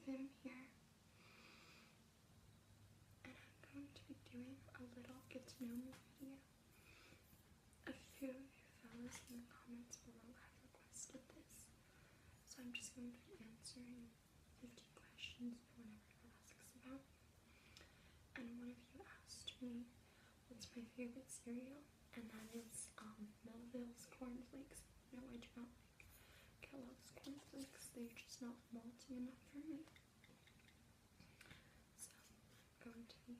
Vim here, and I'm going to be doing a little get to know me video. A few of you fellas in the comments below have requested this, so I'm just going to be answering 50 questions no one ever asks about. And one of you asked me what's my favorite cereal, and that is Melville's cornflakes. No, I do not like Kellogg's cornflakes. They're just not malty enough for me. So I'm going to be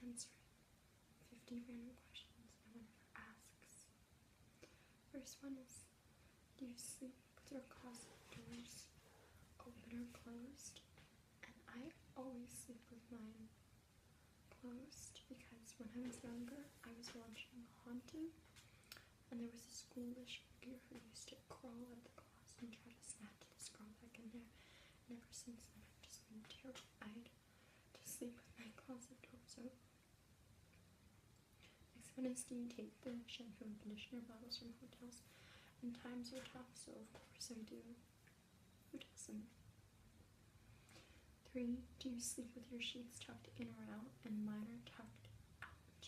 answering 50 random questions no one ever asks. First one is, do you sleep with your closet doors open or closed? And I always sleep with mine closed because when I was younger, I was watching Haunted, and there was this ghoulish figure who used to crawl out of the closet and try to snatch this girl back in there. And ever since then, I've just been terrified to sleep with my closet doors open. Next one is, do you take the shampoo and conditioner bottles from hotels? And times are tough, so of course I do. Who doesn't? 3, do you sleep with your sheets tucked in or out? And mine are tucked out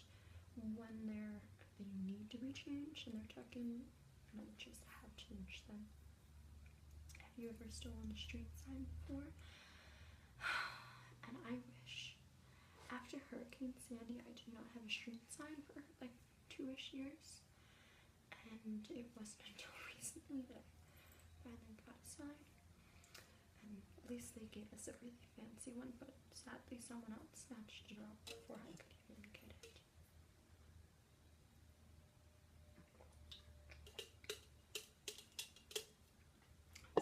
when they need to be changed, and they're tucked in, and I just have changed them. Have you ever stolen a street sign before? And I wish. After Hurricane Sandy, I did not have a street sign for like 2-ish years, and it wasn't until recently that I finally got a sign. And at least they gave us a really fancy one, but sadly someone else snatched it up before I could even get it.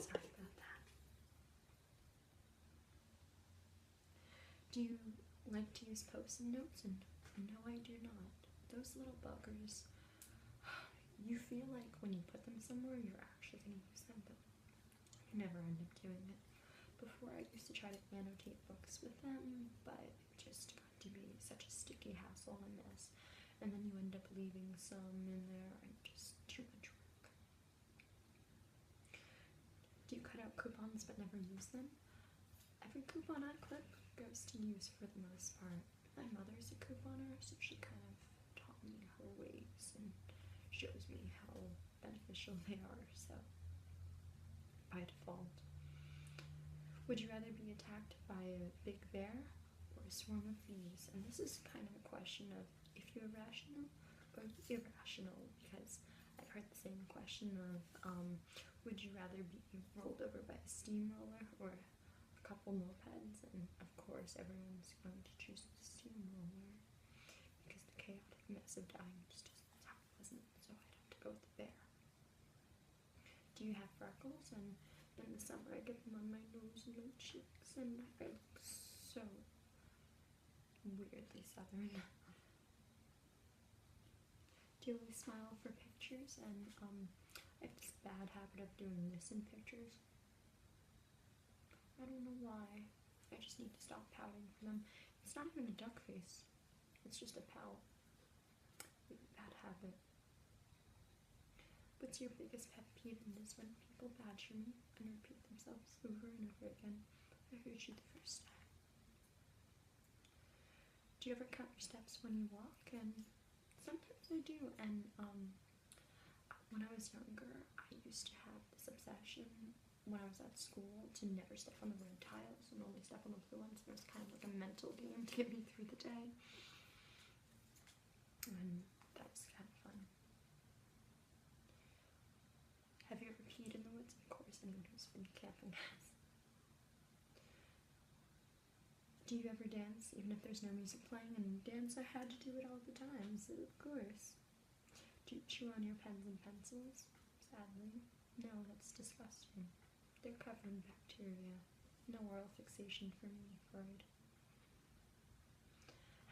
Sorry about that. Do you like to use Post-it notes? And no, I do not. Those little buggers, you feel like when you put them somewhere, you're actually going to use them, but you never end up doing it. Before, I used to try to annotate books with them, but it just got to be such a sticky hassle and mess. And then you end up leaving some in there, and just too much work. Do you cut out coupons but never use them? Every coupon I clip goes to use for the most part. My mother's a couponer, so she kind of taught me her ways and shows me how beneficial they are, so by default. Would you rather be attacked by a big bear or a swarm of bees? And this is kind of a question of if you're rational or irrational, because I've heard the same question of would you rather be rolled over by a steamroller or a couple mopeds? And of course everyone's going to choose the steamroller because the chaotic mess of dying just doesn't sound pleasant, so I'd have to go with the bear. Do you have freckles? And in the summer I get them on my nose and my cheeks, and I look so weirdly southern. Do you always smile for pictures? And I have this bad habit of doing this in pictures. I don't know why. I just need to stop pouting for them. It's not even a duck face. It's just a pout. Really bad habit. What's your biggest pet peeve? And is when people badger me and repeat themselves over and over again. I heard you the first time. Do you ever count your steps when you walk? And sometimes I do. And when I was younger, I used to have this obsession when I was at school to never step on the red tiles and only step on the blue ones. It was kind of like a mental game to get me through the day. And that was kind of fun. Have you ever peed in the woods? Of course, anyone who's been camping has. Do you ever dance, even if there's no music playing? And dance, I had to do it all the time, so of course. Do you chew on your pens and pencils? Sadly. No, that's disgusting. They're covered in bacteria. No oral fixation for me, Freud.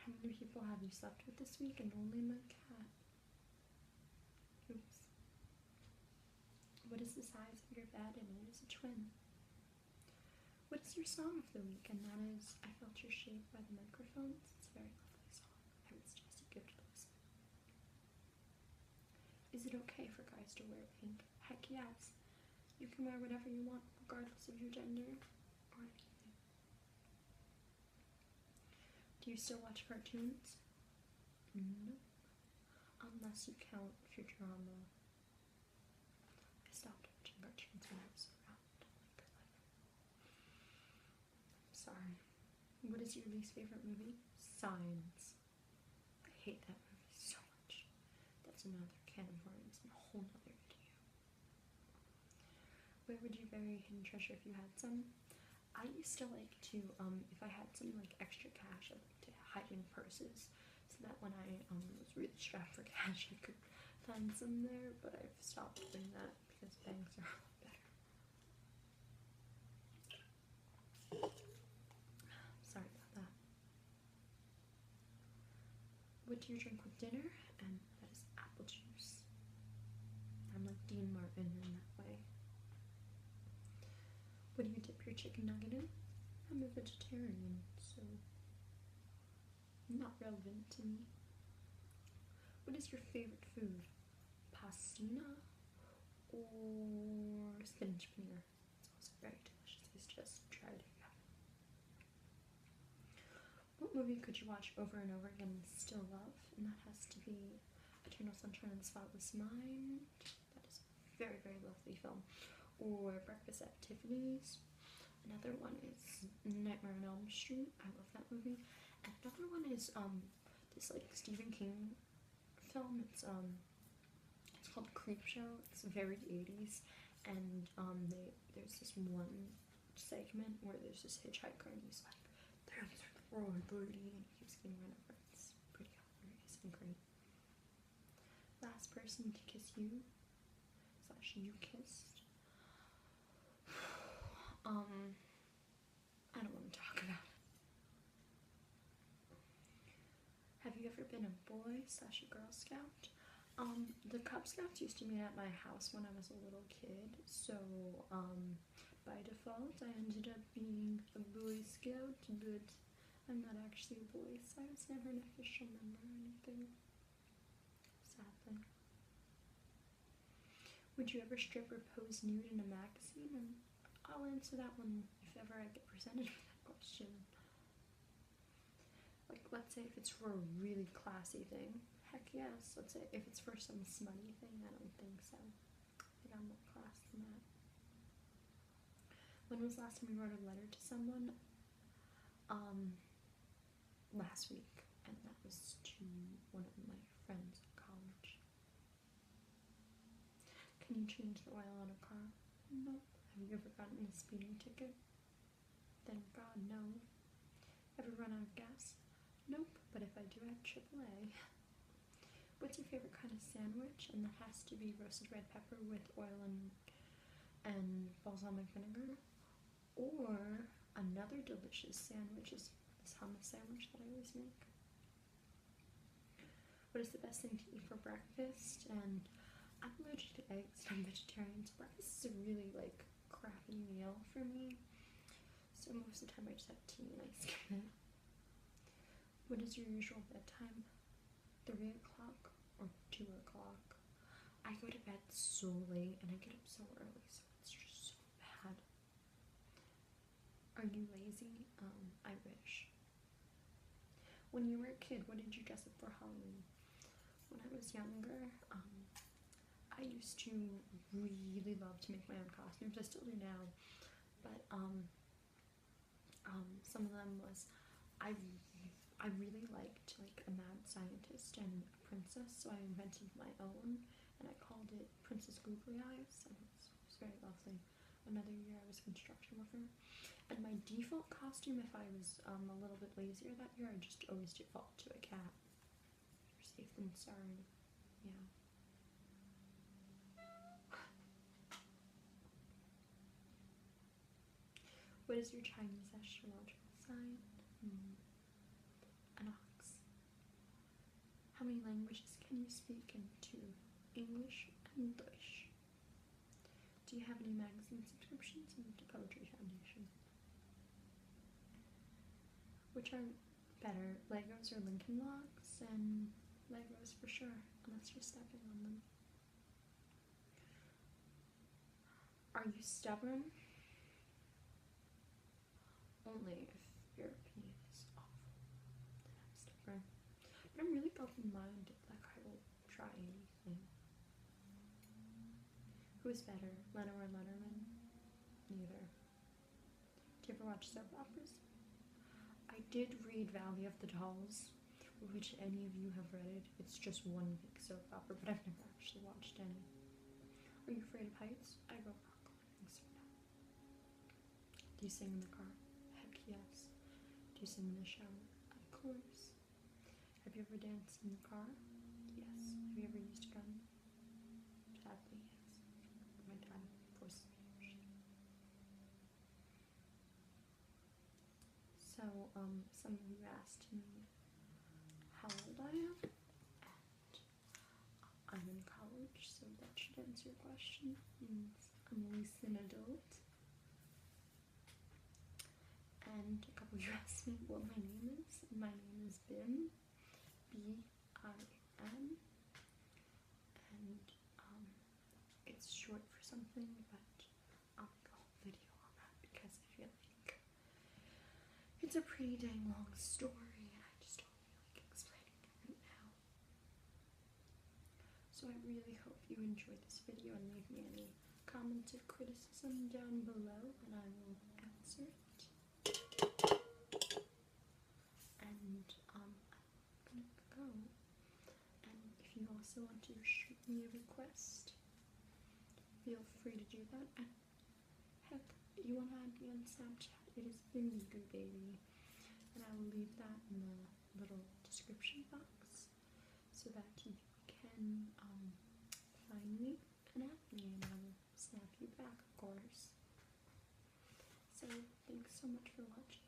How many people have you slept with this week? And only my cat. Oops. What is the size of your bed? And it is a twin. What is your song of the week? And that is I Felt Your Shape by the Microphones. It's a very lovely song. I would suggest you give it a listen. Is it okay for guys to wear pink? Heck yes. You can wear whatever you want, regardless of your gender or anything. Do you still watch cartoons? No. Unless you count Futurama. I stopped watching cartoons when I was around. Sorry. What is your least favorite movie? Signs. I hate that movie so much. That's another can of worms and a whole nother video. Where would you bury a hidden treasure if you had some? I used to like to, if I had some like extra cash, I like to hide in purses so that when I was really strapped for cash, I could find some there, but I've stopped doing that because banks are a lot better. Sorry about that. What do you drink with dinner? And that is apple juice. I'm like Dean Martin in that way. What do you dip your chicken nugget in? I'm a vegetarian, so not relevant to me. What is your favorite food? Pastina or spinach paneer? It's also very delicious. It's just tried it. What movie could you watch over and over again and still love? And that has to be Eternal Sunshine of the Spotless Mind. That is a very, very lovely film. Or Breakfast at Tiffany's. Another one is Nightmare on Elm Street. I love that movie. And another one is this like Stephen King film. It's called Creepshow. It's very 80s, and there's this one segment where there's this hitchhiker and he's like, "There's Roy 30," and he keeps getting run over. It's pretty hilarious and great. Last person to kiss you / you kissed. I don't want to talk about it. Have you ever been a boy / a Girl Scout? The Cub Scouts used to meet at my house when I was a little kid, so by default I ended up being a Boy Scout, but I'm not actually a boy, so I was never an official member or anything, sadly. Would you ever strip or pose nude in a magazine? And I'll answer that one if ever I get presented with that question. Like, let's say if it's for a really classy thing, heck yes. Let's say if it's for some smutty thing, I don't think so. I think I'm more class than that. When was the last time you wrote a letter to someone? Last week, and that was to one of my friends at college. Can you change the oil on a car? Nope. Have you ever gotten a speeding ticket? Thank God, no. Ever run out of gas? Nope, but if I do, I have AAA. What's your favorite kind of sandwich? And that has to be roasted red pepper with oil and balsamic vinegar. Or another delicious sandwich is this hummus sandwich that I always make. What is the best thing to eat for breakfast? And I'm allergic to eggs and I'm vegetarian, so breakfast is a really like crappy meal for me. So most of the time I just have tea and I skip it. What is your usual bedtime? 3 o'clock or 2 o'clock? I go to bed so late and I get up so early, so it's just so bad. Are you lazy? I wish. When you were a kid, what did you dress up for Halloween? When I was younger, I used to really love to make my own costumes. I still do now, but some of them was I really liked like a mad scientist and a princess, so I invented my own and I called it Princess Googly Eyes, and it was very lovely. Another year I was a construction worker, and my default costume, if I was a little bit lazier that year, I just always default to a cat. You're safe than sorry. Yeah. What is your Chinese astrological sign? An ox. How many languages can you speak in? 2. English and English. Do you have any magazine subscriptions? And the Poetry Foundation. Which are better, Legos or Lincoln Logs? And Legos for sure, unless you're stepping on them. Are you stubborn? Only if your opinion is awful, then I'm stubborn. But I'm really open-minded, like I will try anything. Who's better, Leno or Letterman? Neither. Do you ever watch soap operas? I did read Valley of the Dolls, which any of you have read it. It's just one big soap opera, but I've never actually watched any. Are you afraid of heights? I go rock climbing, so no. Do you sing in the car? Heck yes. Do you sing in the shower? Of course. Have you ever danced in the car? Yes. Have you ever used a gun? Sadly, yes. My dad forces me usually. So, some of you asked me how old I am, and I'm in college, so that should answer your question. Means I'm at least an adult. And a couple of you asked me what my name is. My name is Bim, B-I-M, and it's short for something, but I'll make a whole video on that because I feel like it's a pretty dang long story and I just don't feel like explaining it right now. So I really hope you enjoyed this video and leave me any comments or criticism down below and I will answer it. And I'm gonna go. And if you also want to shoot me a request, feel free to do that. And heck, you want to add me on Snapchat? It is Bimbigu Baby, and I will leave that in the little description box so that you can find me and add me, and I will snap you back, of course. So thanks so much for watching.